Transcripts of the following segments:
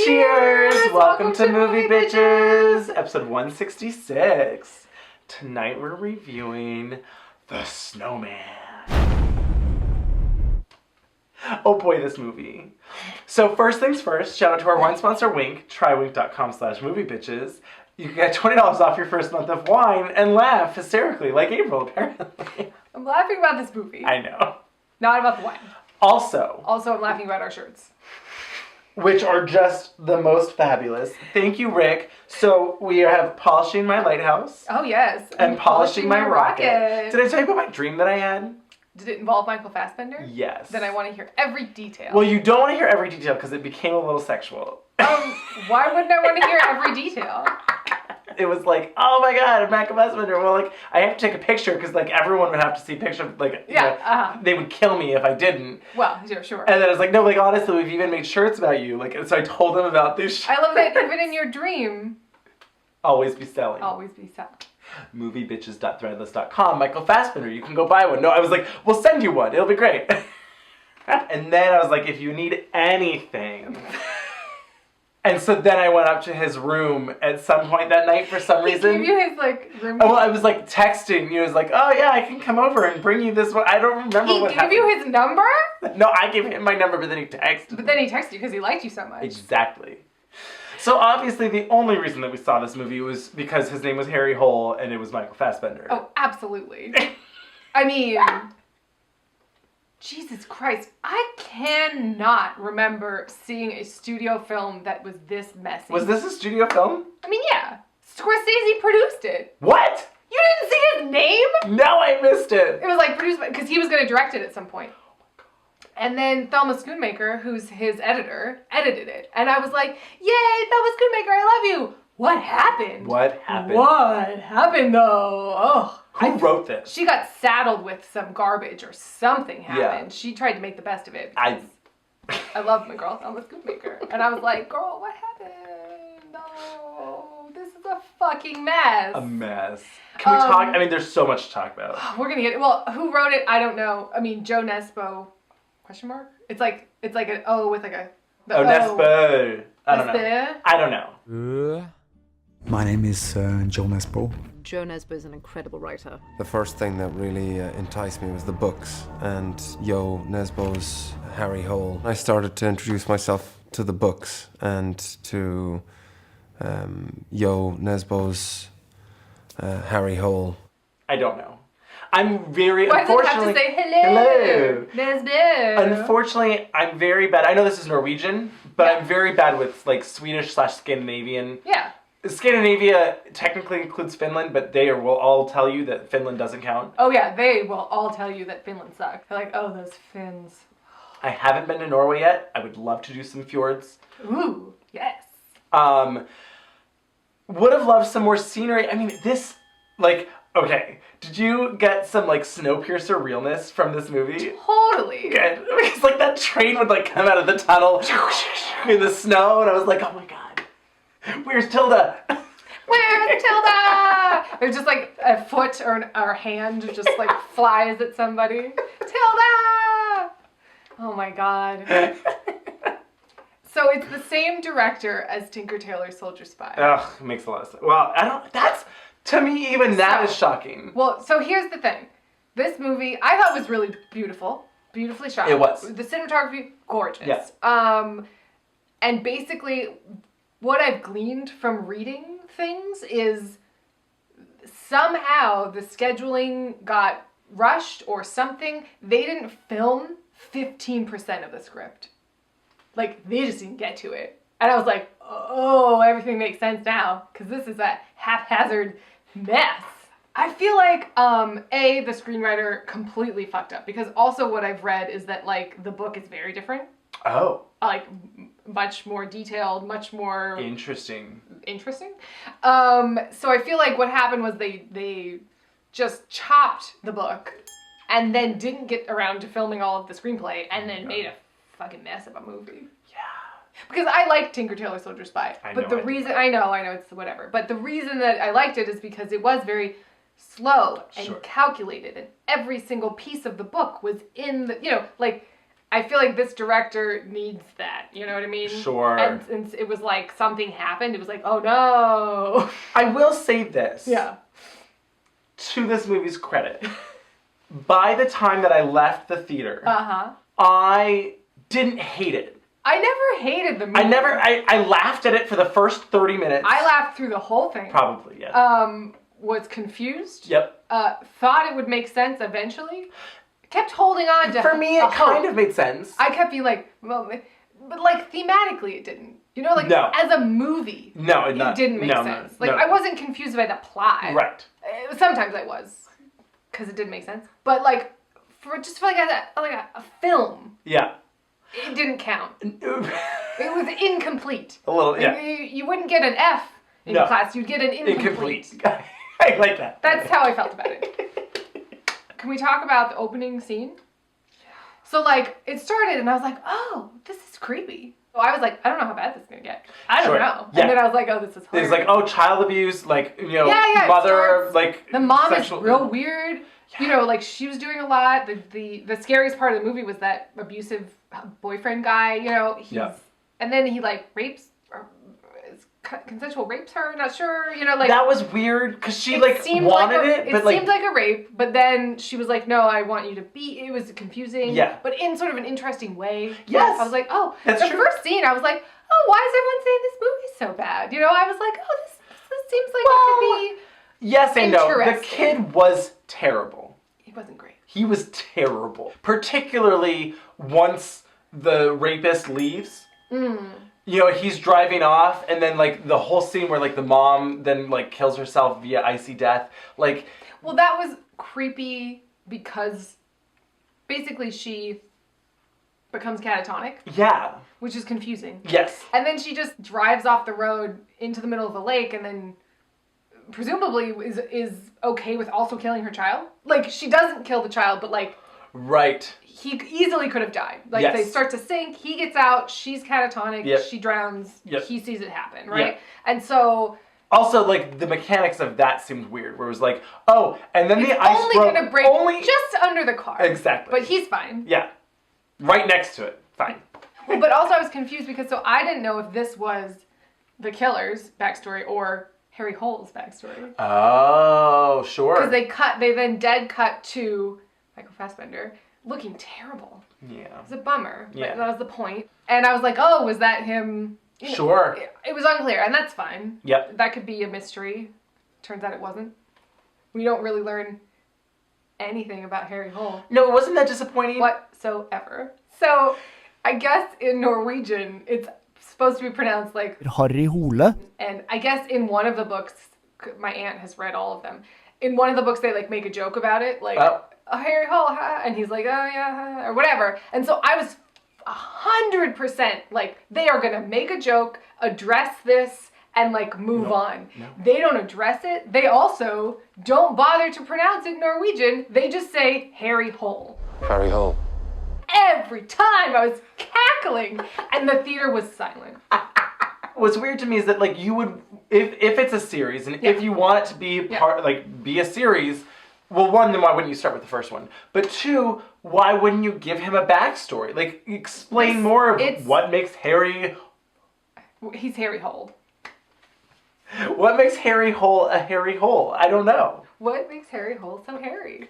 Cheers! Welcome to Movie Bitches, episode 166. Tonight we're reviewing The Snowman. Oh boy, this movie. So first things first, shout out to our wine sponsor, Wink, trywink.com/moviebitches. You can get $20 off your first month of wine and laugh hysterically, like April, apparently. I'm laughing about this movie. I know. Not about the wine. Also, I'm laughing about our shirts. Which are just the most fabulous. Thank you, Rick. So we have Polishing My Lighthouse. Oh, yes. And Polishing My Rocket. Did I tell you about my dream that I had? Did it involve Michael Fassbender? Yes. Then I want to hear every detail. Well, you don't want to hear every detail because it became a little sexual. Why wouldn't I want to hear every detail? It was like, oh my god, Michael Fassbender. Well, like, I have to take a picture because, like, everyone would have to see a picture. Like, they would kill me if I didn't. Well, sure. And then I was like, no, like, honestly, we've even made shirts about you. Like, so I told them about this shirts. I love that even in your dream. Always be selling. Always be selling. MovieBitches.threadless.com. Michael Fassbender, you can go buy one. No, I was like, we'll send you one. It'll be great. And then I was like, if you need anything. And so then I went up to his room at some point that night for some reason. He gave you his, like, room. Oh, well, I was, like, texting. He was like, oh, yeah, I can come over and bring you this one. I don't remember what happened. He gave you his number? No, I gave him my number, but then he texted. But then he texted you because he liked you so much. Exactly. So obviously the only reason that we saw this movie was because his name was Harry Hole and it was Michael Fassbender. Oh, absolutely. I mean... Jesus Christ, I cannot remember seeing a studio film that was this messy. Was this a studio film? I mean, yeah. Scorsese produced it. What? You didn't see his name? No, I missed it. It was like produced by, because he was going to direct it at some point. And then Thelma Schoonmaker, who's his editor, edited it. And I was like, yay, Thelma Schoonmaker, I love you. What happened? What happened? What happened, though? Oh. Who wrote this? She got saddled with some garbage or something happened. Yeah. She tried to make the best of it. I love my girl, Thelma Schoonmaker. And I was like, girl, what happened? No, this is a fucking mess. A mess. Can we talk? I mean, there's so much to talk about. We're going to get it. Well, who wrote it? I don't know. I mean, Jo Nesbø, question mark? It's like an O with like a... Nesbø. I don't know. My name is Jo Nesbø. Jo Nesbø is an incredible writer. The first thing that really enticed me was the books and Jo Nesbø's Harry Hole. I started to introduce myself to the books and to Jo Nesbø's Harry Hole. I don't know. I'm very, Why unfortunately... does it have to say hello? Nesbø. Unfortunately, I'm very bad. I know this is Norwegian, but I'm very bad with, like, Swedish/Scandinavian. Yeah. Scandinavia technically includes Finland, but they will all tell you that Finland doesn't count. Oh yeah, they will all tell you that Finland sucks. They're like, oh, those Finns. I haven't been to Norway yet. I would love to do some fjords. Ooh, yes. Would have loved some more scenery. I mean, this, like, okay. Did you get some, like, Snowpiercer realness from this movie? Totally. Good. Because, like, that train would, like, come out of the tunnel in the snow, and I was like, oh my god. Where's Tilda? Where's Tilda? There's just like a foot or a hand just like flies at somebody. Tilda! Oh my god. So it's the same director as Tinker Tailor Soldier Spy. Ugh, makes a lot of sense. Well, that's, to me, even that is shocking. Well, so here's the thing. This movie, I thought was really beautiful. Beautifully shot. It was. The cinematography, gorgeous. Yes. And basically... what I've gleaned from reading things is somehow the scheduling got rushed or something. They didn't film 15% of the script. Like, they just didn't get to it. And I was like, oh, everything makes sense now, because this is a haphazard mess. I feel like, the screenwriter completely fucked up, because also what I've read is that, like, the book is very different. Oh. Like, much more detailed, much more... Interesting. So I feel like what happened was they just chopped the book and then didn't get around to filming all of the screenplay and then made a fucking mess of a movie. Yeah. Because I liked Tinker Tailor Soldier Spy. I know it's whatever. But the reason that I liked it is because it was very slow and calculated, and every single piece of the book was in the, like, I feel like this director needs that. You know what I mean? Sure. And since it was like something happened, it was like, oh no. I will say this. Yeah. To this movie's credit, by the time that I left the theater, I didn't hate it. I never hated the movie. I laughed at it for the first 30 minutes. I laughed through the whole thing. Probably, yeah. Was confused. Yep. Thought it would make sense eventually. Kept holding on to. For me, it kind of made sense. I kept being like, well, but like thematically, it didn't. You know, like No. as a movie, No, it didn't make sense. Like I wasn't confused by the plot. Right. Sometimes I was, because it didn't make sense. But like, for like a film. Yeah. It didn't count. It was incomplete. A little, yeah. You wouldn't get an F in class. You'd get an incomplete. I like that. That's how I felt about it. Can we talk about the opening scene? So, like, it started, and I was like, oh, this is creepy. So I was like, I don't know how bad this is going to get. I don't know. Yeah. And then I was like, oh, this is hilarious. It's like, oh, child abuse, like, you know, mother, like... The mom sexual... is real weird. Yeah. You know, like, she was doing a lot. The scariest part of the movie was that abusive boyfriend guy, you know. And then he, like, rapes... consensual rapes her, not sure, you know, like... That was weird, because she, like, wanted it, but, like... It seemed like a rape, but then she was like, no, I want you to be... It was confusing, but in sort of an interesting way. Yes! I was like, oh, that's the true. first scene, I was like, oh, why is everyone saying this movie's so bad? You know, I was like, oh, this seems like it could be... Yes and no. The kid was terrible. He wasn't great. He was terrible. Particularly once the rapist leaves. You know, he's driving off, and then, like, the whole scene where, like, the mom then, like, kills herself via icy death. Like... Well, that was creepy because basically she becomes catatonic. Yeah. Which is confusing. Yes. And then she just drives off the road into the middle of the lake and then presumably is okay with also killing her child. Like, she doesn't kill the child, but, like... Right. He easily could have died. Like, they start to sink, he gets out, she's catatonic, she drowns, he sees it happen, right? Yep. And so... Also, like, the mechanics of that seemed weird, where it was like, oh, and then the ice only gonna break just under the car. Exactly. But he's fine. Yeah. Right next to it. Fine. Well, but also I was confused because, so I didn't know if this was the killer's backstory or Harry Hole's backstory. Oh, sure. Because they then dead cut to Michael Fassbender looking terrible. Yeah. It was a bummer. Yeah. But that was the point. And I was like, oh, was that him? You know, sure. It was unclear, and that's fine. Yep. That could be a mystery. Turns out it wasn't. We don't really learn anything about Harry Hole. No, wasn't that disappointing? Whatsoever. So, I guess in Norwegian, it's supposed to be pronounced like... Harry Hole. And I guess in one of the books, my aunt has read all of them, in one of the books they, like, make a joke about it, like... Oh, Harry Hole, and he's like, oh yeah, or whatever. And so I was 100% like, they are gonna make a joke, address this, and like move on. No. They don't address it. They also don't bother to pronounce it in Norwegian. They just say Harry Hole. Harry Hole. Every time I was cackling, and the theater was silent. What's weird to me is that, like, you would, if it's a series, and if you want it to be be a series. Well, one, then why wouldn't you start with the first one? But two, why wouldn't you give him a backstory? Like, explain more of what makes Harry... He's Harry Hole. What makes Harry Hole a Harry Hole? I don't know. What makes Harry Hole so hairy?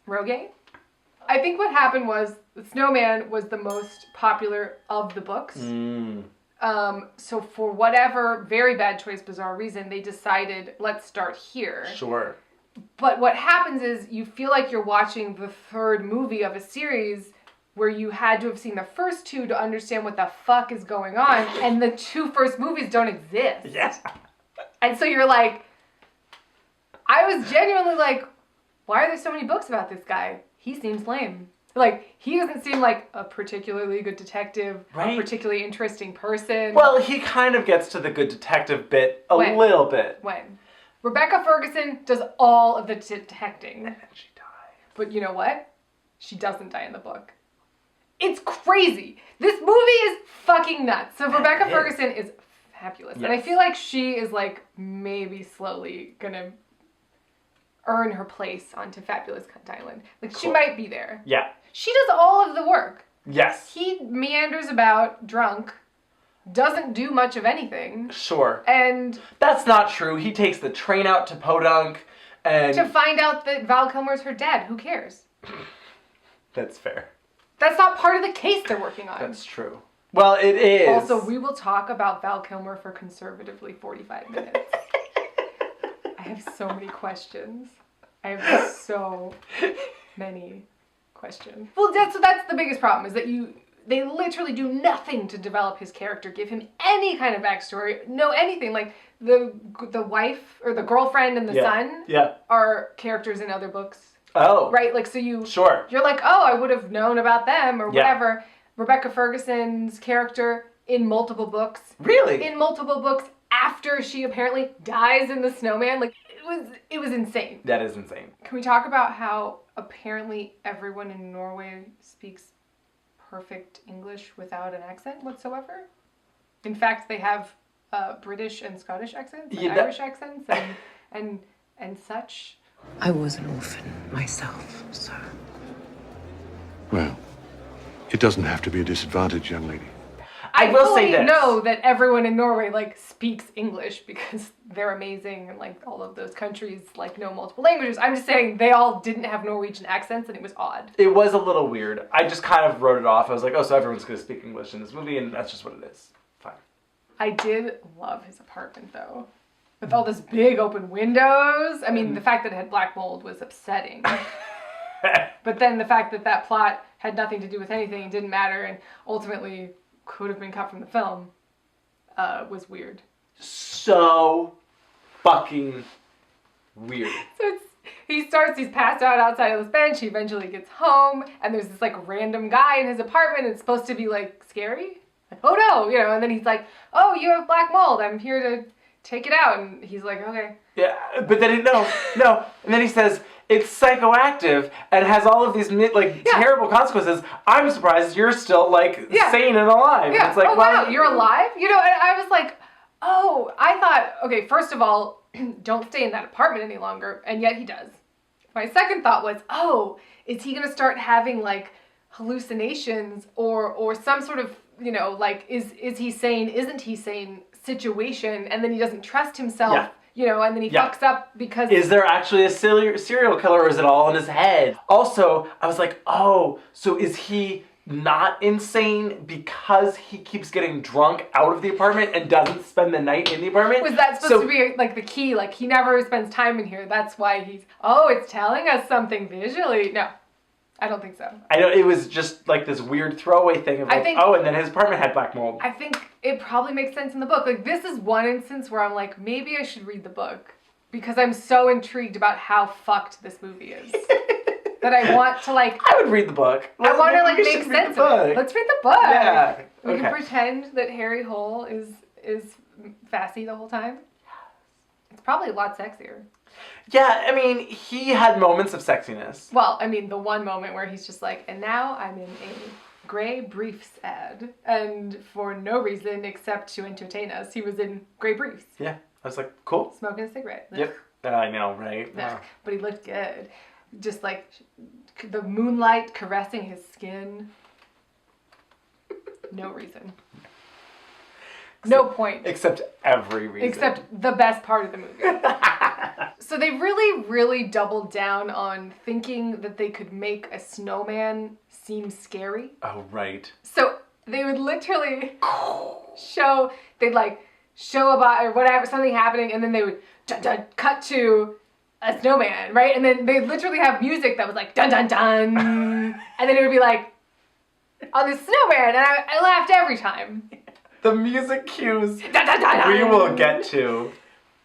Rogaine? I think what happened was Snowman was the most popular of the books. So for whatever very bad choice, bizarre reason, they decided, let's start here. Sure. But what happens is you feel like you're watching the third movie of a series where you had to have seen the first two to understand what the fuck is going on, and the two first movies don't exist. Yes. And so you're like, I was genuinely like, why are there so many books about this guy? He seems lame. Like, he doesn't seem like a particularly good detective, a particularly interesting person. Well, he kind of gets to the good detective bit a little bit. When? Rebecca Ferguson does all of the detecting. And then she dies. But you know what? She doesn't die in the book. It's crazy. This movie is fucking nuts. So Rebecca Ferguson is fabulous. Yes. And I feel like she is, like, maybe slowly gonna earn her place onto Fabulous Cunt Island. Like, she might be there. Yeah. She does all of the work. Yes. He meanders about drunk, doesn't do much of anything. Sure. And That's not true. He takes the train out to Podunk and... to find out that Val Kilmer's her dad. Who cares? That's fair. That's not part of the case they're working on. That's true. Well, it is. Also, we will talk about Val Kilmer for conservatively 45 minutes. I have so many questions. I have so many questions. Well, that's the biggest problem, is that they literally do nothing to develop his character, give him any kind of backstory, no anything. Like, the wife, or the girlfriend and the son are characters in other books. Oh. Right? Like, so Sure. You're like, oh, I would have known about them, or whatever. Rebecca Ferguson's character in multiple books. Really? In multiple books after she apparently dies in the Snowman. Like, it was insane. That is insane. Can we talk about how apparently everyone in Norway speaks perfect English without an accent whatsoever? In fact, they have British and Scottish accents, and Irish accents, and such. I was an orphan myself, so... Well, it doesn't have to be a disadvantage, young lady. I will say this. know that everyone in Norway, like, speaks English because they're amazing, and, like, all of those countries, like, know multiple languages. I'm just saying they all didn't have Norwegian accents, and it was odd. It was a little weird. I just kind of wrote it off. I was like, oh, so everyone's going to speak English in this movie, and that's just what it is. Fine. I did love his apartment, though. With all those big open windows. I mean, the fact that it had black mold was upsetting. But then the fact that plot had nothing to do with anything and didn't matter and ultimately could have been cut from the film was weird. So fucking weird. So he's passed out outside of this bench, he eventually gets home, and there's this, like, random guy in his apartment, and it's supposed to be, like, scary. Like, oh no, and then he's like, oh, you have black mold, I'm here to take it out, and he's like, okay. Yeah, but then no, and then he says, it's psychoactive and has all of these terrible consequences. I'm surprised you're still sane and alive. Yeah. It's like, oh wow, you're alive? And I was like, oh, I thought, okay, first of all, don't stay in that apartment any longer, and yet he does. My second thought was, oh, is he gonna start having hallucinations or some sort of, is he sane, isn't he sane situation, and then he doesn't trust himself. Yeah. And then he fucks up because... Is there actually a serial killer, or is it all in his head? Also, I was like, oh, so is he not insane because he keeps getting drunk out of the apartment and doesn't spend the night in the apartment? Was that supposed to be, the key? He never spends time in here. That's why he's... Oh, it's telling us something visually. No, I don't think so. I know, it was just, this weird throwaway thing of, and then his apartment had black mold. I think it probably makes sense in the book. This is one instance where I'm like, maybe I should read the book. Because I'm so intrigued about how fucked this movie is. That I want to, I would read the book. I want to, make sense of it. Let's read the book. Yeah. We can pretend that Harry Hole is Fassy the whole time. It's probably a lot sexier. Yeah, I mean, he had moments of sexiness. Well, I mean, the one moment where he's just like, and now I'm in a gray briefs ad. And for no reason except to entertain us, he was in gray briefs. Yeah, I was like, cool. Smoking a cigarette. Yep. I know, right? Wow. But he looked good. Just the moonlight caressing his skin. No reason. No point. Except every reason. Except the best part of the movie. So they really, really doubled down on thinking that they could make a snowman seem scary. Oh, right. So they would literally show about or whatever, something happening, and then they would cut to a snowman, right? And then they'd literally have music that was like, dun dun dun. And then it would be like, on this snowman, and I laughed every time. The music cues Dun, dun, dun, dun. we will get to,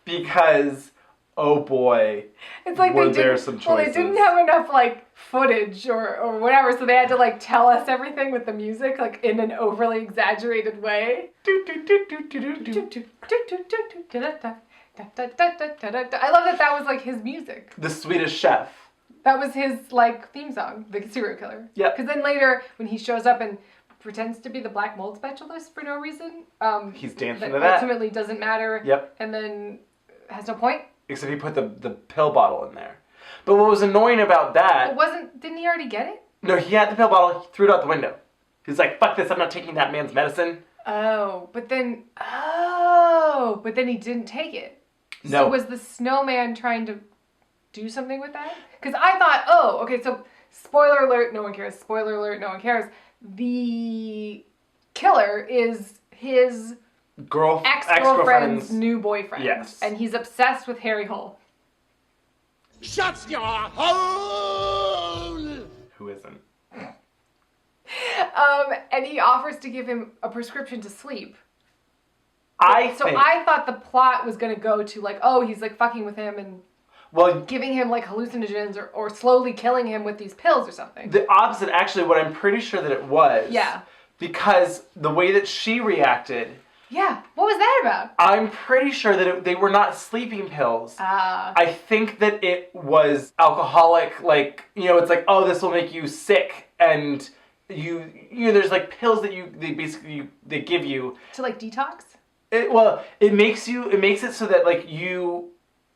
because, oh boy, it's like were there some choices. Well, they didn't have enough footage or whatever, so they had to tell us everything with the music in an overly exaggerated way. I love that was his music. The Swedish Chef. That was his theme song, the serial killer. Yeah. Because then later when he shows up and pretends to be the black mold specialist for no reason, he's dancing to that. Ultimately doesn't matter. Yep. And then has no point. Except he put the pill bottle in there. But what was annoying about that... Didn't he already get it? No, he had the pill bottle, he threw it out the window. He's like, fuck this, I'm not taking that man's medicine. But then he didn't take it. No. So was the snowman trying to do something with that? Because I thought, okay, so spoiler alert, no one cares. Spoiler alert, no one cares. The killer is his ex-girlfriend's new boyfriend. Yes. And he's obsessed with Harry Hole. Shut your hole! Who isn't? And he offers to give him a prescription to sleep. I thought the plot was going to go to like, he's like fucking with him and giving him like hallucinogens or slowly killing him with these pills or something. The opposite, actually, what I'm pretty sure that it was. Yeah. Because the way that she reacted. Yeah. What was that about? I'm pretty sure that they were not sleeping pills. I think that it was alcoholic, like, it's like, this will make you sick. And there's like pills that they give you. To like detox? It makes it so that like you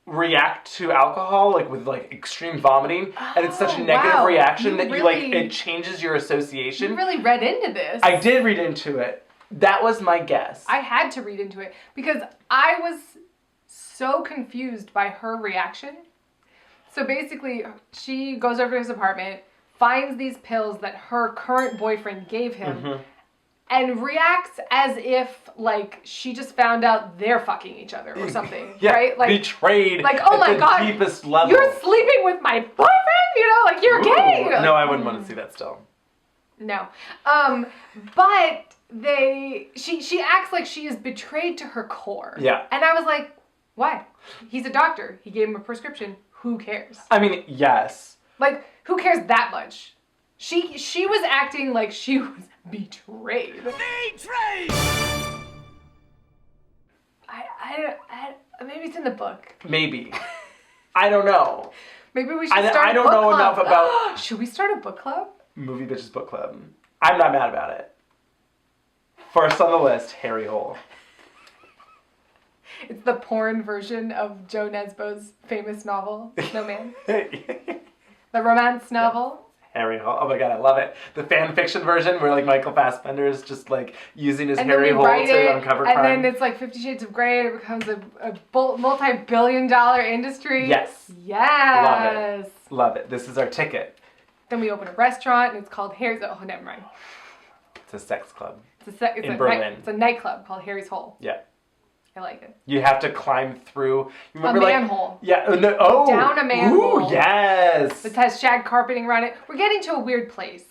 react to alcohol like with like extreme vomiting, and it's such a negative reaction that it changes your association. You really read into this. I did read into it. That was my guess. I had to read into it because I was so confused by her reaction. So basically, she goes over to his apartment, finds these pills that her current boyfriend gave him, and reacts as if, like, she just found out they're fucking each other or something, right? Like, betrayed like, oh my God, deepest level. You're sleeping with my boyfriend? Like, you're gay! No, I wouldn't want to see that still. No. But she acts like she is betrayed to her core. Yeah. And I was like, why? He's a doctor. He gave him a prescription. Who cares? I mean, yes. Like, who cares that much? She was acting like she was betrayed. Betrayed! I maybe it's in the book. Maybe. I don't know. Maybe we should start a book club. I don't know enough about... Should we start a book club? MovieBitches book club. I'm not mad about it. First on the list, Harry Hole. It's the porn version of Jo Nesbø's famous novel, Snowman. The romance novel. Harry Hole. Oh my God, I love it. The fan fiction version where like Michael Fassbender is just like using his Harry Hole to uncover crime. And then it's like 50 Shades of Grey and it becomes a multi-billion-dollar industry. Yes. Yes. Love it. This is our ticket. Then we open a restaurant and it's called Harry's... Oh, never mind. It's a sex club. It's in Berlin. It's a nightclub called Harry's Hole. Yeah. I like it. You have to climb through... You remember, a manhole. Yeah. Down a manhole. Ooh, yes. It has shag carpeting around it. We're getting to a weird place.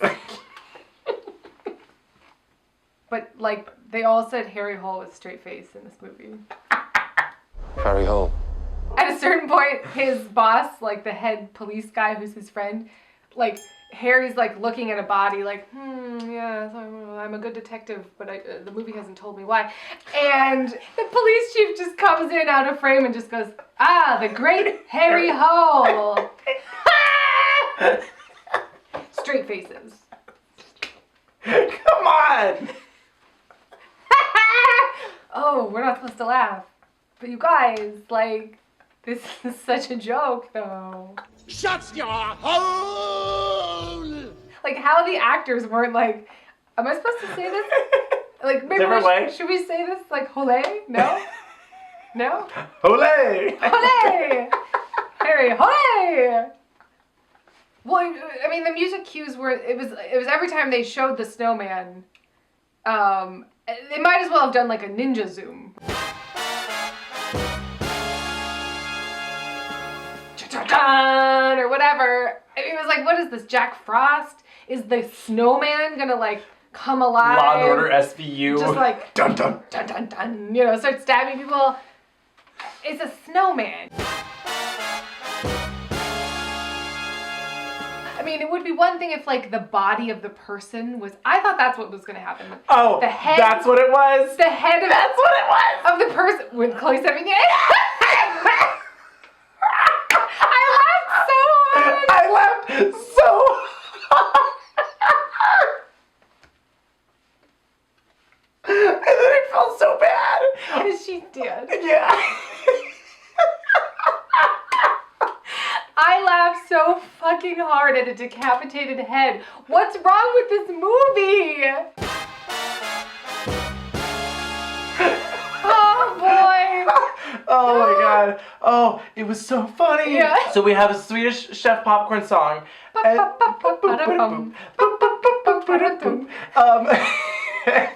But, like, they all said Harry Hole with straight face in this movie. Harry Hole. At a certain point, his boss, like the head police guy who's his friend, like... Harry's like looking at a body like, yeah, I'm a good detective, but the movie hasn't told me why. And the police chief just comes in out of frame and just goes, the great Harry Hole. Straight faces. Come on. Oh, we're not supposed to laugh. But you guys, like, this is such a joke, though. Shut your hole! Like, how the actors weren't like, am I supposed to say this? Like, maybe should we say this, like, hole? No? No? Hole! Hole! Harry, hole! Well, I mean, the music cues were, it was every time they showed the snowman, they might as well have done, like, a ninja zoom. Or whatever. It was like, what is this, Jack Frost? Is the snowman gonna like come alive? Law and Order SVU. Just like dun dun dun dun dun. Start stabbing people. It's a snowman. I mean, it would be one thing if like the body of the person was. I thought that's what was gonna happen. Oh, the head. That's what it was. The head of. That's what it was. Of the person with Chloe Sevigny. I laughed so hard. And then I felt so bad. Because she did. Yeah. I laughed so fucking hard. at a decapitated head. What's wrong with this movie? Oh boy. Oh my god. Oh, it was so funny. Yeah. So we have a Swedish Chef popcorn song. And,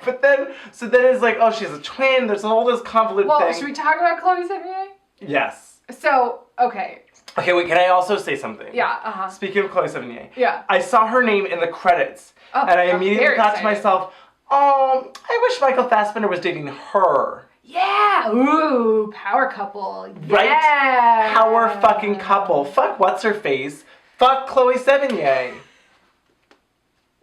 but then it's like, oh, she's a twin. There's all this convoluted Well, thing. should we talk about Chloe Sevigny? Yes. So, okay. Okay, wait, can I also say something? Yeah, uh-huh. Speaking of Chloe Sevigny. Yeah. I saw her name in the credits. Oh, and I I'm immediately very thought to excited. myself, oh, I wish Michael Fassbender was dating her. Yeah. Ooh, power couple. Right? Yeah. Power fucking couple. Fuck what's her face. Fuck Chloe Sevigny.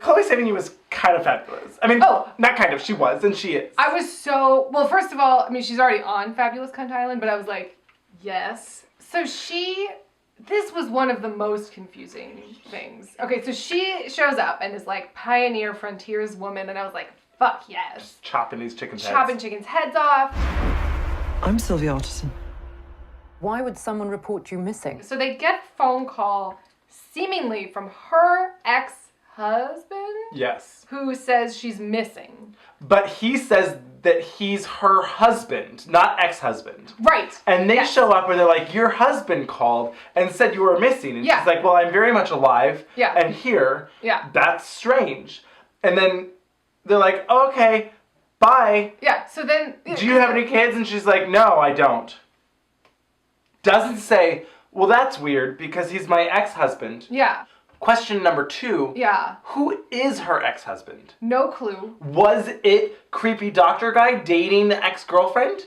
Chloe Sevigny was kind of fabulous. I mean, not kind of, she was, and she is. I was so, well, first of all, I mean, she's already on Fabulous Cunt Island, but I was like, yes. So this was one of the most confusing things. Okay, so she shows up and is like pioneer frontiers woman, and I was like, fuck yes. Chopping these chickens' heads. Chopping chickens' heads off. I'm Sylvia Otterson. Why would someone report you missing? So they get a phone call seemingly from her ex-husband. Yes. Who says she's missing. But he says that he's her husband, not ex-husband. Right. And they show up and they're like, your husband called and said you were missing. And she's like, well, I'm very much alive and here. Yeah. That's strange. And then they're like, oh, okay, bye. Yeah, so then... Do you have any kids? And she's like, no, I don't. Doesn't say, well, that's weird because he's my ex-husband. Yeah. Question number 2. Yeah. Who is her ex-husband? No clue. Was it creepy doctor guy dating the ex-girlfriend?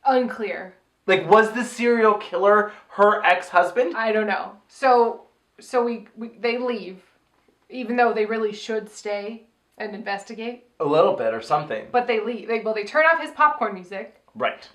Unclear. Like, was the serial killer her ex-husband? I don't know. So they leave, even though they really should stay and investigate. A little bit or something. But they leave. They turn off his popcorn music. Right.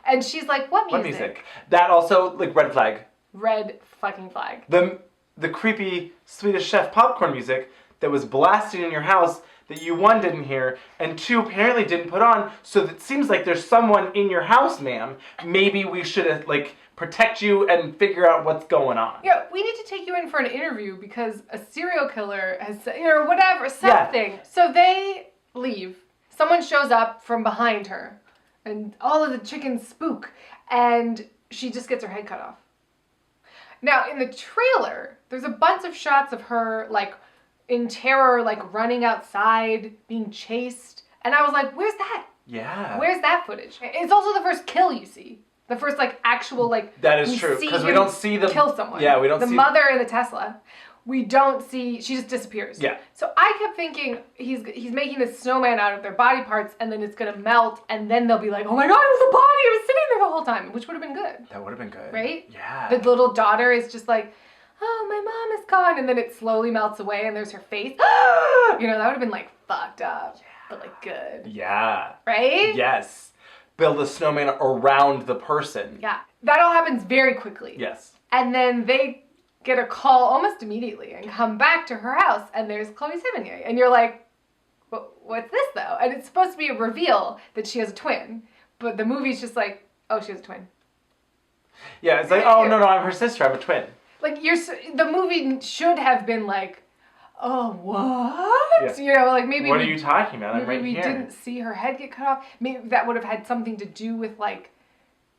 And she's like, what music? What music? That also, like, red flag. Red fucking flag. The creepy Swedish Chef popcorn music that was blasting in your house that you, 1, didn't hear, and 2, apparently didn't put on, so it seems like there's someone in your house, ma'am. Maybe we should, like, protect you and figure out what's going on. Yeah, we need to take you in for an interview because a serial killer has, or whatever, something. Yeah. So they leave. Someone shows up from behind her, and all of the chickens spook, and she just gets her head cut off. Now, in the trailer, there's a bunch of shots of her, like, in terror, like, running outside, being chased, and I was like, where's that? Yeah. Where's that footage? It's also the first kill you see. The first, like, actual, like... That is true, because we don't see them... kill someone. Yeah, we don't see... The mother in the Tesla. We don't see... She just disappears. Yeah. So I kept thinking he's making this snowman out of their body parts, and then it's gonna melt, and then they'll be like, oh my god, it was a body! It was sitting there the whole time, which would have been good. That would have been good. Right? Yeah. The little daughter is just like, oh, my mom is gone, and then it slowly melts away, and there's her face. You know, that would have been, like, fucked up, but, like, good. Yeah. Right? Yes. Build a snowman around the person. Yeah. That all happens very quickly. Yes. And then they get a call almost immediately and come back to her house, and there's Chloe Sevigny. And you're like, what's this, though? And it's supposed to be a reveal that she has a twin, but the movie's just like, oh, she has a twin. Yeah, it's like, oh, no, I'm her sister, I'm a twin. Like, the movie should have been like, oh, what? Yeah. You know, like maybe... What are you talking about? I'm right maybe we here. didn't see her head get cut off. Maybe that would have had something to do with, like,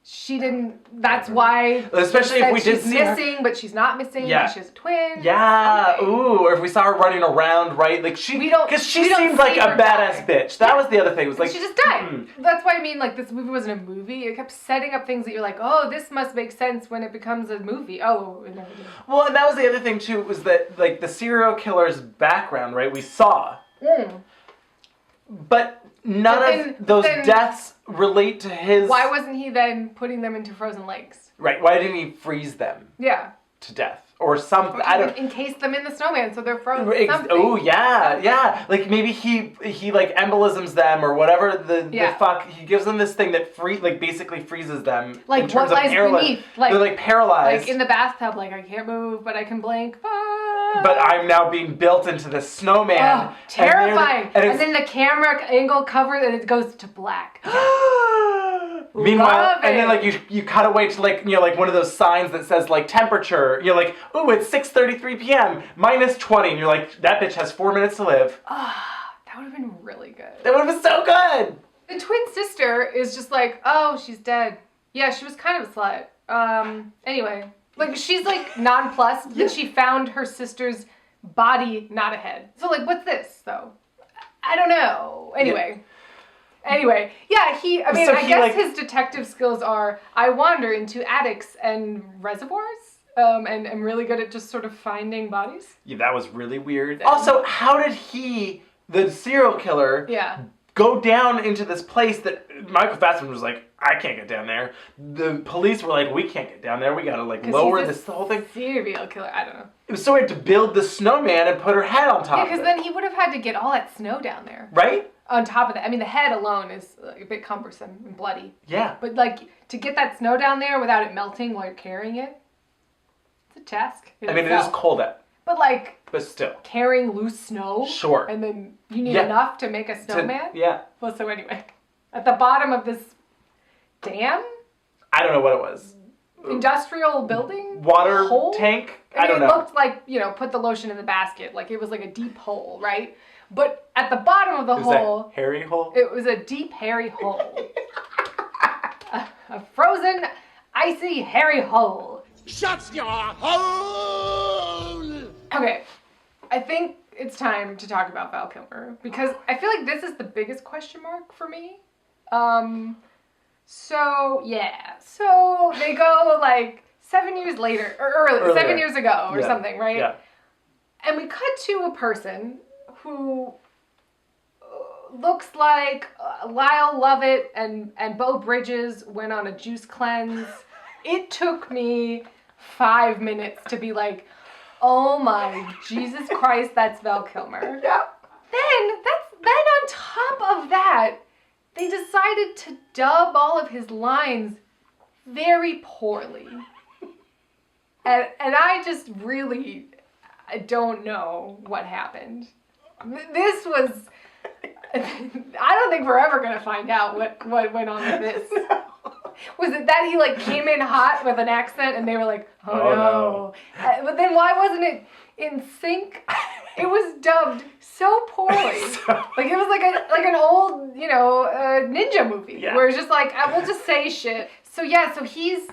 she didn't... That's why... Especially if we did she's see her... missing, but she's not missing. Yeah. She has a twin. Yeah. Something. Ooh, or if we saw her running around, right? Like, she... We don't... Because she we don't seemed like see a her badass die. bitch. That was the other thing. It was like... She just died. That's why I mean, like, this movie wasn't a movie. It kept setting up things that you're like, oh, this must make sense when it becomes a movie. Oh, it never did. Well, and that was the other thing, too, was that, like, the serial killer's background, right, we saw. But none of those deaths relate to his... Why wasn't he then putting them into frozen lakes? Right, why didn't he freeze them Yeah. to death? Or something, I don't... Encase them in the snowman so they're frozen. Oh, yeah, yeah. Like, maybe he like, embolisms them or whatever the fuck. He gives them this thing that basically freezes them. Like, in terms what lies of beneath? Like, they're, like, paralyzed. Like, in the bathtub, like, I can't move, but I can blink. Ah. But I'm now being built into the snowman. Oh, terrifying. And then the camera angle covers and it goes to black. Meanwhile, Love and then it. like you cut away to like, you know, like one of those signs that says like temperature. You're like, ooh, it's 6:33 p.m. -20, and you're like, that bitch has 4 minutes to live. That would have been really good. That would have been so good. The twin sister is just like, oh, she's dead. Yeah, she was kind of a slut. Anyway, like she's like nonplussed that she found her sister's body, not a head. So like, what's this though? I don't know. Anyway, yeah, I mean, So I he, guess like- his detective skills are, I wander into attics and reservoirs, and I'm really good at just sort of finding bodies. Yeah, that was really weird. Also, how did he, the serial killer, Yeah. go down into this place that Michael Fassbender was like, I can't get down there. The police were like, we can't get down there. We gotta like 'Cause lower he's a this whole thing. Serial killer. I don't know. It was so weird to build the snowman and put her head on top Yeah, of because it. then he would have had to get all that snow down there. Right? On top of that, I mean, the head alone is a bit cumbersome and bloody. Yeah. But like to get that snow down there without it melting while you're carrying it, it's a task. I mean, it is cold out, But like but still. carrying loose snow. Sure. And then you need Yeah. enough to make a snowman. Yeah. Well, so anyway, at the bottom of this dam, I don't know what it was. industrial building, Water hole? tank? I I don't mean, know. It looked like, you know, put the lotion in the basket. Like it was like a deep hole, right? But at the bottom of the Is hole, that hairy hole? it was a deep, hairy hole. a frozen, icy, hairy hole. Shut your hole! Okay, I think it's time to talk about Val Kilmer because I feel like this is the biggest question mark for me. So they go like 7 years later, or earlier. 7 years ago or Yeah. something, right? Yeah. And we cut to a person who looks like Lyle Lovett and Beau Bridges went on a juice cleanse. It took me 5 minutes to be like, oh my Jesus Christ, that's Val Kilmer. Yeah. Then on top of that, they decided to dub all of his lines very poorly. And I just really, I don't know what happened. This was, I don't think we're ever going to find out what went on with this. Was it that he like came in hot with an accent and they were like, oh no. But then why wasn't it in sync? It was dubbed so poorly. Like it was like an old, you know, ninja movie where it's just like, we'll just say shit. So yeah, so he's,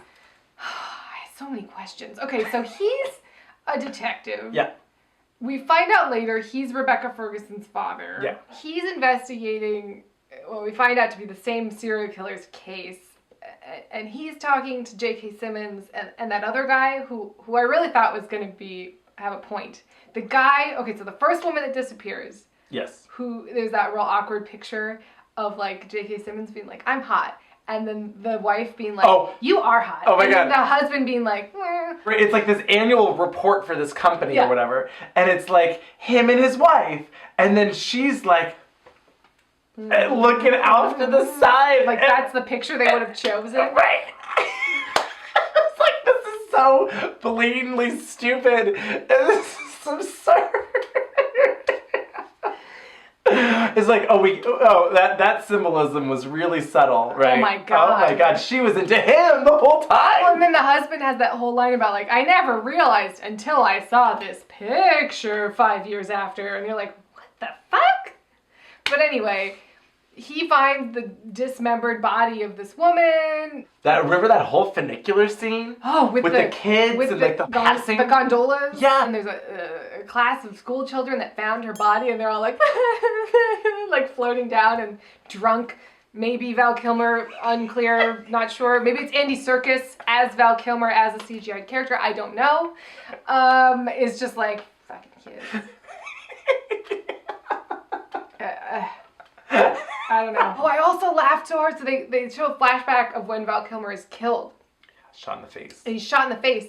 I have so many questions. Okay, so he's a detective. Yeah. We find out later he's Rebecca Ferguson's father. Yeah. He's investigating what we find out to be the same serial killer's case. And he's talking to J.K. Simmons and that other guy who I really thought was going to have a point. The guy, okay, so the first woman that disappears. Yes. There's that real awkward picture of like J.K. Simmons being like, I'm hot. And then the wife being like, Oh. you are hot. Oh my and God. then the husband being like, eh. It's like this annual report for this company Yeah. or whatever. And it's like him and his wife. And then she's like looking off to the side. Like that's the picture they would have chosen. Right. It's like, this is so blatantly stupid. This is absurd. It's like, that symbolism was really subtle, right? Oh my God. Oh my God, she was into him the whole time. Well, and then the husband has that whole line about like, I never realized until I saw this picture 5 years after. And you're like, what the fuck? But anyway, he finds the dismembered body of this woman. Remember that whole funicular scene? Oh, with the kids with and like the passing. the gondolas. Yeah. And there's a class of school children that found her body, and they're all like, like floating down and drunk. Maybe Val Kilmer, unclear, not sure. Maybe it's Andy Serkis as Val Kilmer as a CGI character. I don't know. Is just like fucking kids. I don't know. Oh, I also laughed so hard. So they show a flashback of when Val Kilmer is killed. Shot in the face. And he's shot in the face.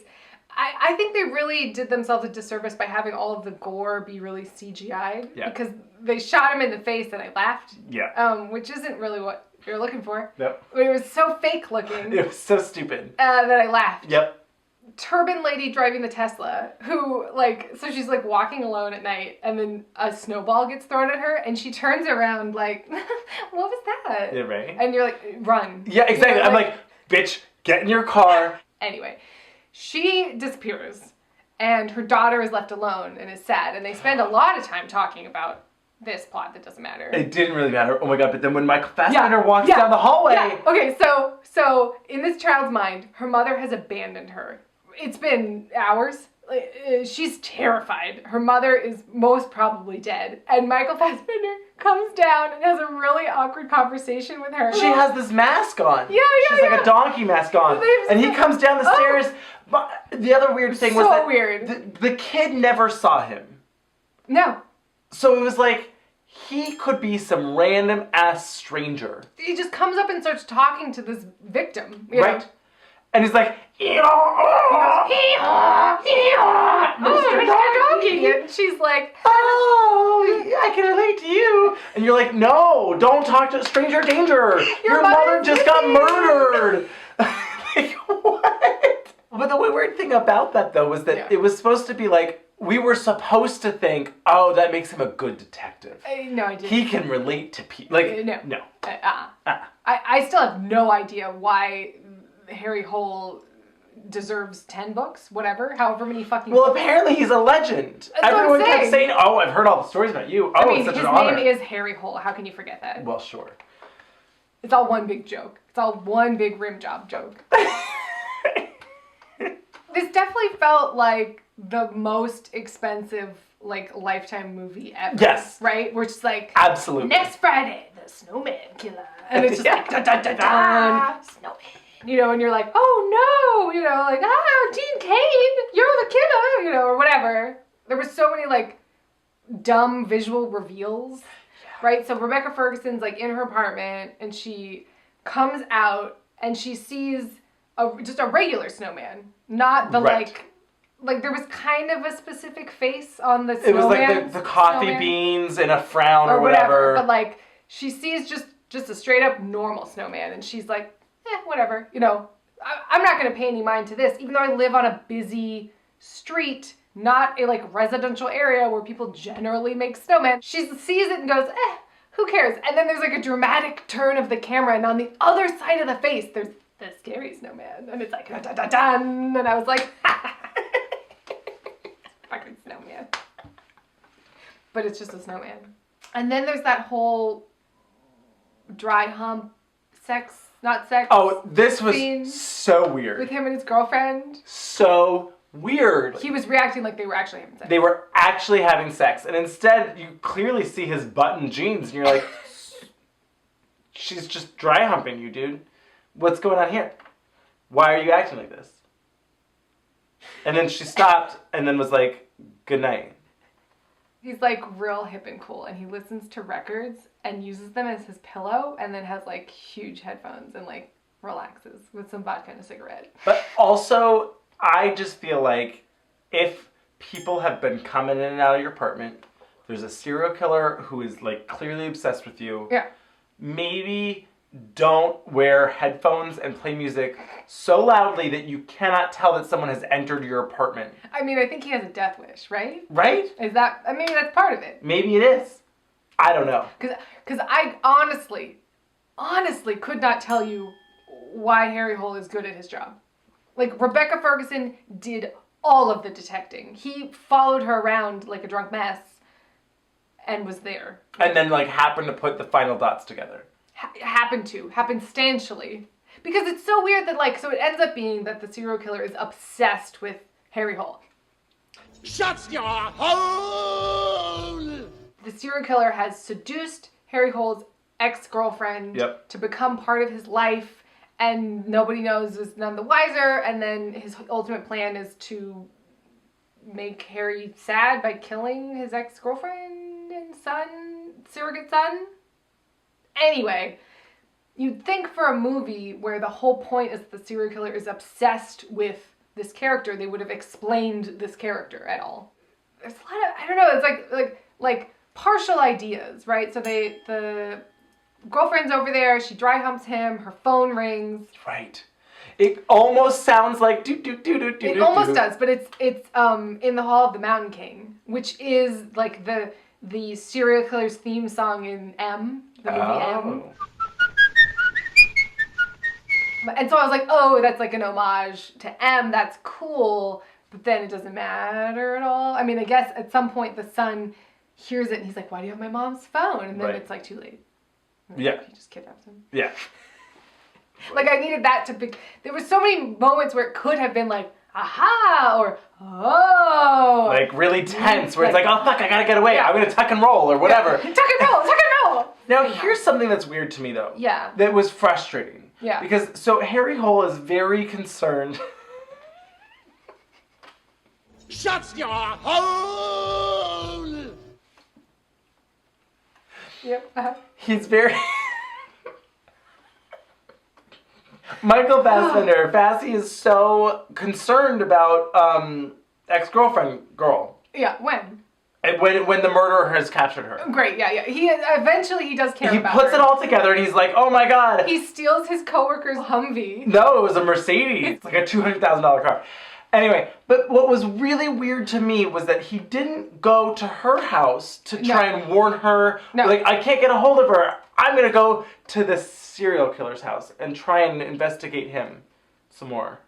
I think they really did themselves a disservice by having all of the gore be really CGI'd. Yeah. Because they shot him in the face and I laughed. Yeah. Which isn't really what you're looking for. Yep. But it was so fake looking It was so stupid. that I laughed. Yep. turban lady driving the Tesla who, like, so she's, like, walking alone at night and then a snowball gets thrown at her and she turns around like, what was that? Yeah, right. And you're like, run. Yeah, exactly. You know, I'm like, bitch, get in your car. Anyway, she disappears and her daughter is left alone and is sad. And they spend a lot of time talking about this plot that doesn't matter. It didn't really matter. Oh my god, but then when Michael Fassbender walks down the hallway. Yeah. Okay, so in this child's mind, her mother has abandoned her. It's been hours. She's terrified. Her mother is most probably dead. And Michael Fassbender comes down and has a really awkward conversation with her. She has this mask on. Yeah. She's like a donkey mask on. And he comes down the stairs. But the other weird thing was that weird. The kid never saw him. No. So it was like, he could be some random ass stranger. He just comes up and starts talking to this victim. You Right? know? And he's like, Mr. Donkey. And she's like, oh, I can relate to you. And you're like, no, don't talk to stranger danger. Your mother just got murdered. Like, what? But the weird thing about that, though, was that it was supposed to be like, we were supposed to think, oh, that makes him a good detective. No, I didn't. He can relate to people. Like, no. I still have no idea why Harry Hole deserves 10 books, whatever, however many fucking Well, books. apparently he's a legend. That's Everyone what I'm kept saying, oh, I've heard all the stories about you. Oh, I mean, it's such his an honor. name is Harry Hole. How can you forget that? Well, sure. It's all one big joke. It's all one big rim job joke. This definitely felt like the most expensive, like, Lifetime movie ever. Yes. Right? Where it's just like, absolutely. Next Friday, the Snowman killer. And it's just like, dun dun dun dun, Snowman. You know, and you're like, oh no, you know, like, Dean Cain, you're the killer, you know, or whatever. There were so many, like, dumb visual reveals, right? So Rebecca Ferguson's, like, in her apartment, and she comes out, and she sees just a regular snowman, not the, like, there was kind of a specific face on the snowman. It was like the coffee beans and a frown or whatever. But, like, she sees just a straight up normal snowman, and she's like, whatever, you know, I'm not going to pay any mind to this, even though I live on a busy street, not a, like, residential area where people generally make snowmen. She sees it and goes, who cares? And then there's, like, a dramatic turn of the camera, and on the other side of the face, there's the scary snowman, and it's like, dun, dun, dun, dun, and I was like, fucking snowman. But it's just a snowman. And then there's that whole dry hump not sex. Oh, this was scene so weird. with him and his girlfriend. So weird. He was reacting like they were actually having sex. They were actually having sex, and instead you clearly see his button jeans, and you're like, she's just dry humping you, dude. What's going on here? Why are you acting like this? And then she stopped, and then was like, good night. He's like real hip and cool, and he listens to records and uses them as his pillow, and then has like huge headphones and like relaxes with some vodka and a cigarette. But also, I just feel like if people have been coming in and out of your apartment, there's a serial killer who is like clearly obsessed with you. Yeah. Maybe don't wear headphones and play music so loudly that you cannot tell that someone has entered your apartment. I mean, I think he has a death wish, right? Right? Is that, I mean, that's part of it. Maybe it is. I don't know. Because I honestly could not tell you why Harry Hole is good at his job. Like, Rebecca Ferguson did all of the detecting. He followed her around like a drunk mess and was there. And then, like, happened to put the final dots together. Happened substantially. Because it's so weird that, like, so it ends up being that the serial killer is obsessed with Harry Hole. Shut your hole! The serial killer has seduced Harry Hole's ex-girlfriend to become part of his life, and nobody knows, is none the wiser, and then his ultimate plan is to make Harry sad by killing his ex-girlfriend and surrogate son. Anyway, you'd think for a movie where the whole point is the serial killer is obsessed with this character, they would have explained this character at all. There's a lot of, I don't know, it's like partial ideas, right? So the girlfriend's over there, she dry humps him, her phone rings. Right. It almost sounds like do do do do do. It almost does, but it's in the Hall of the Mountain King, which is like the serial killer's theme song in M, the movie M. And so I was like, oh, that's like an homage to M. That's cool. But then it doesn't matter at all. I mean, I guess at some point the son hears it and he's like, why do you have my mom's phone? And then it's like too late. Yeah. He just kidnaps him. Yeah. Like, I needed that to be... There were so many moments where it could have been like, aha, or, oh. Like, really tense, where it's like, oh, fuck, I gotta get away. Yeah. I'm gonna tuck and roll, or whatever. Tuck and roll. Now, here's something that's weird to me, though. Yeah. That was frustrating. Yeah. Because, so, Harry Hole is very concerned... Shut your hole! Yep. Uh-huh. He's very... Michael Fassbender, Fassy is so concerned about ex-girlfriend girl. Yeah, when? When the murderer has captured her. Great, yeah. He eventually does care about her. He puts it all together and he's like, oh my god. He steals his coworker's Humvee. No, it was a Mercedes. It's like a $200,000 car. Anyway, but what was really weird to me was that he didn't go to her house to try and warn her. No. Like, I can't get a hold of her. I'm gonna go to the serial killer's house and try and investigate him some more.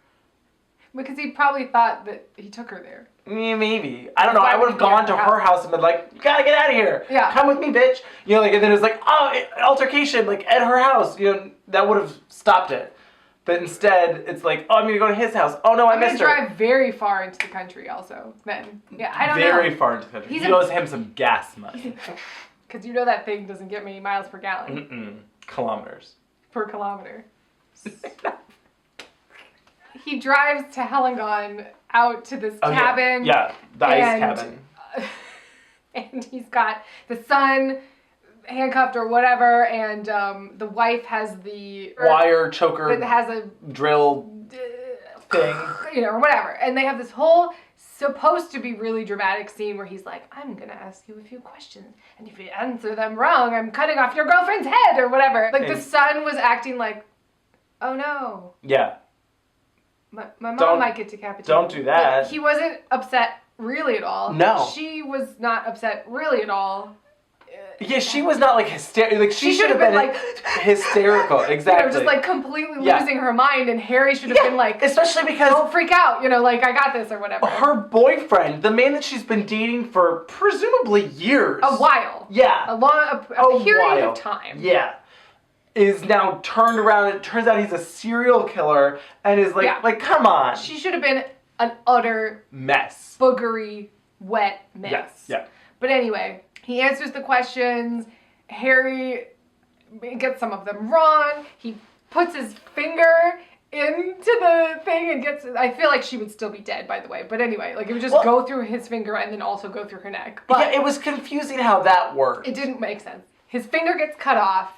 Because he probably thought that he took her there. Maybe. I don't know. I would have gone to her house and been like, you gotta get out of here. Yeah. Come with me, bitch. You know, like, and then it was like, oh, altercation, like, at her house. You know, that would have stopped it. But instead, it's like, oh, I'm going to go to his house. Oh, no, I missed her. I'm going to drive very far into the country also, then. Yeah, I don't know. Very far into the country. He owes him some gas money. Because you know that thing doesn't get many miles per gallon. Kilometers. Per kilometer. He drives to Hellengon out to this cabin. Yeah, the ice cabin. And he's got the son handcuffed or whatever, and the wife has the wire choker that has a drill thing, you know, or whatever. And they have this whole supposed to be really dramatic scene where he's like, I'm gonna ask you a few questions, and if you answer them wrong, I'm cutting off your girlfriend's head or whatever. Like, the son was acting like, oh no. Yeah. My mom might get decapitated. Don't do that. Like, he wasn't upset really at all. No. She was not upset really at all. Yeah, she was not like hysterical. Like, she should have been like hysterical. Exactly. You know, just like completely losing her mind, and Harry should have been like, especially because don't freak out. You know, like, I got this or whatever. Her boyfriend, the man that she's been dating for presumably years, a while. Yeah. A period of time. Yeah. Is now turned around. It turns out he's a serial killer, and is like, like, come on. She should have been an utter mess, boogery, wet mess. Yes. Yeah. But anyway, he answers the questions. Harry gets some of them wrong. He puts his finger into the thing and gets... I feel like she would still be dead, by the way. But anyway, like, it would just go through his finger and then also go through her neck. But yeah, it was confusing how that worked. It didn't make sense. His finger gets cut off,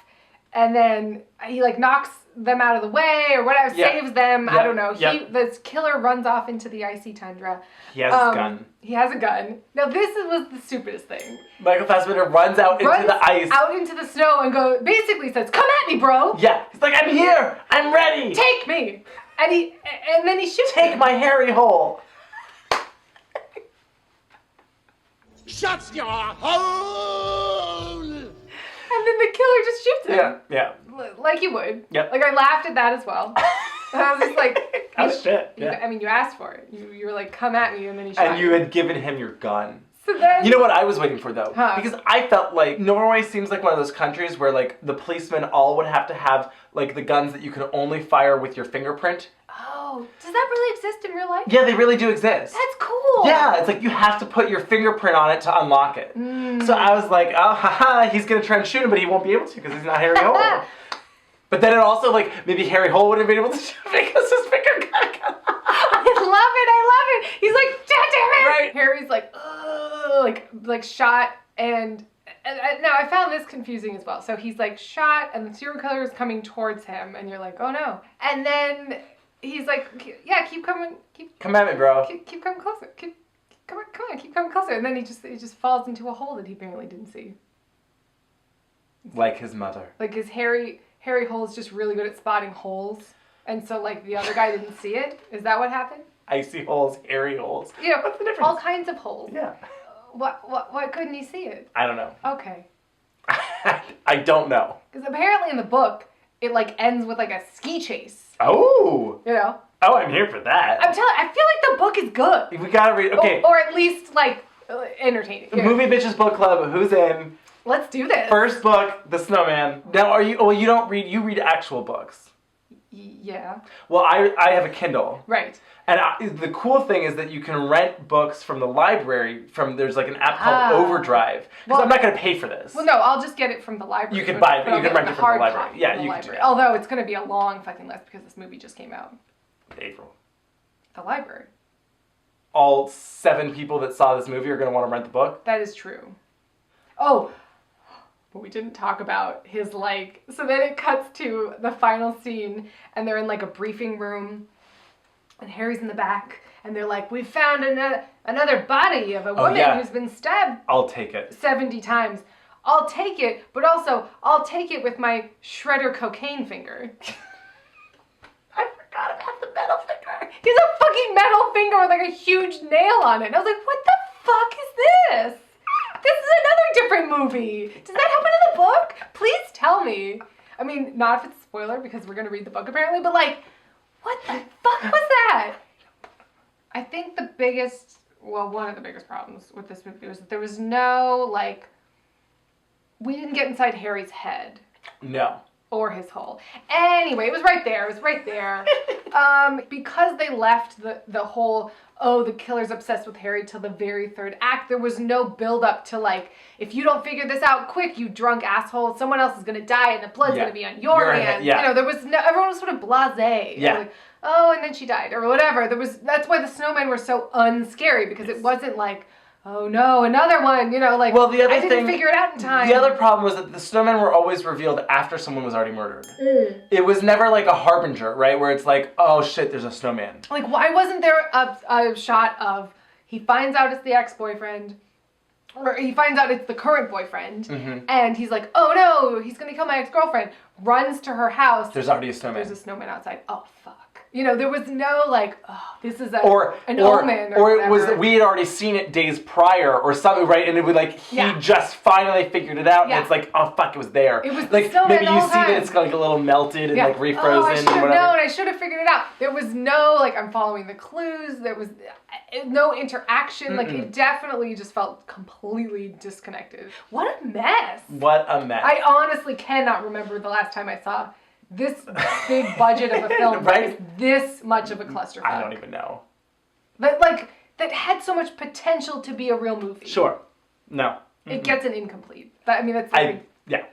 and then he, like, knocks them out of the way or whatever, saves them. I don't know. This killer runs off into the icy tundra. He has a gun. He has a gun. Now, this was the stupidest thing. Michael Fassbender runs out into the ice. Out into the snow and basically says, come at me, bro. Yeah. He's like, I'm here. I'm ready. Take me. And then he shoots Take my Harry hole. Shut your hole! And then the killer just shoots him. Yeah. Like you would. Yep. Like, I laughed at that as well. And I was just like... Oh, shit. Yeah. I mean, you asked for it. You were like, come at me, and then he shot And you had given him your gun. So then... You know what I was waiting for, though? Huh. Because I felt like Norway seems like one of those countries where, like, the policemen all would have to have, like, the guns that you can only fire with your fingerprint. Oh, does that really exist in real life? Yeah, they really do exist. That's cool. Yeah, it's like you have to put your fingerprint on it to unlock it. So I was like, oh, haha, he's going to try and shoot him, but he won't be able to because he's not Harry Hole. But then it also, like, maybe Harry Hole would have been able to shoot because his finger got cut off. I love it. He's like, damn it. Right. Harry's like, ugh, like shot, and now I found this confusing as well. So he's like shot, and the serial killer is coming towards him, and you're like, oh no. And then he's like, yeah, keep coming. Come at me, bro. Keep coming closer. Come on, keep coming closer. And then he just falls into a hole that he apparently didn't see. Like his mother. Like his Harry Hole's just really good at spotting holes. And so, like, the other guy didn't see it? Is that what happened? Icy holes, hairy holes. You know, what's the difference? all kinds of holes. Yeah. Why couldn't he see it? I don't know. Okay. I don't know. Because apparently in the book, it, like, ends with, like, a ski chase. Oh. You know? Oh, I'm here for that. I'm telling I feel like the book is good. We gotta read. Okay. Or at least, like, entertaining. The Movie Bitches Book Club. Who's in? Let's do this. First book, The Snowman. Now, are you? Well, you don't read. You read actual books. Yeah. Well, I have a Kindle. Right. And the cool thing is that you can rent books from the library. There's like an app called Overdrive. Because Well- I'm not gonna pay for this. Well, no, I'll just get it from the library. You can buy it, but I'll you can get rent the it from the hard library. copy Yeah, from the you can do library. that. Although it's going to be a long fucking list because this movie just came out. April. The library. All 7 people that saw this movie are gonna want to rent the book. That is true. Oh, but we didn't talk about his, like, so then it cuts to the final scene and they're in, like, a briefing room and Harry's in the back and they're like, we found another body of a woman yeah. who's been stabbed I'll take it. 70 times. I'll take it, but also I'll take it with my shredder cocaine finger. I forgot about the metal finger. He's a fucking metal finger with, like, a huge nail on it. And I was like, what the fuck is this? This is another different movie. Does that happen in the book? Please tell me. I mean, not if it's a spoiler because we're going to read the book apparently, but, like, what the fuck was that? I think one of the biggest problems with this movie was that there was no, like, we didn't get inside Harry's head. No. Or his hole. Anyway, it was right there. Because they left the whole, the killer's obsessed with Harry till the very 3rd act, there was no build up to, like, if you don't figure this out quick, you drunk asshole, someone else is going to die and the blood's going to be on your hands. Yeah. You know, there was no, everyone was sort of blasé. Yeah. Like, and then she died or whatever. That's why the snowmen were so unscary because it wasn't like, oh no, another one, you know, like, Well, the other I didn't thing, figure it out in time. The other problem was that the snowmen were always revealed after someone was already murdered. It was never like a harbinger, right? Where it's like, oh shit, there's a snowman. Like, why wasn't there a shot of he finds out it's the ex-boyfriend, or he finds out it's the current boyfriend, and he's like, oh no, he's gonna kill my ex-girlfriend, runs to her house. There's already a snowman. There's a snowman outside. Oh, fuck. You know, there was no, like, this is an omen or it was whatever. we had already seen it days prior or something, right? And it would like he just finally figured it out, and it's like, oh fuck, it was there. It was like snowman maybe the you whole see that time. it's like a little melted and like refrozen I should and have whatever. known. I should have figured it out. There was no, like, I'm following the clues. There was no interaction. Like, it definitely just felt completely disconnected. What a mess. What a mess. I honestly cannot remember the last time I saw this big budget of a film Right? that was this much of a clusterfuck. I don't even know. But, like, that had so much potential to be a real movie. Sure. No. It gets an incomplete. I mean, that's yeah.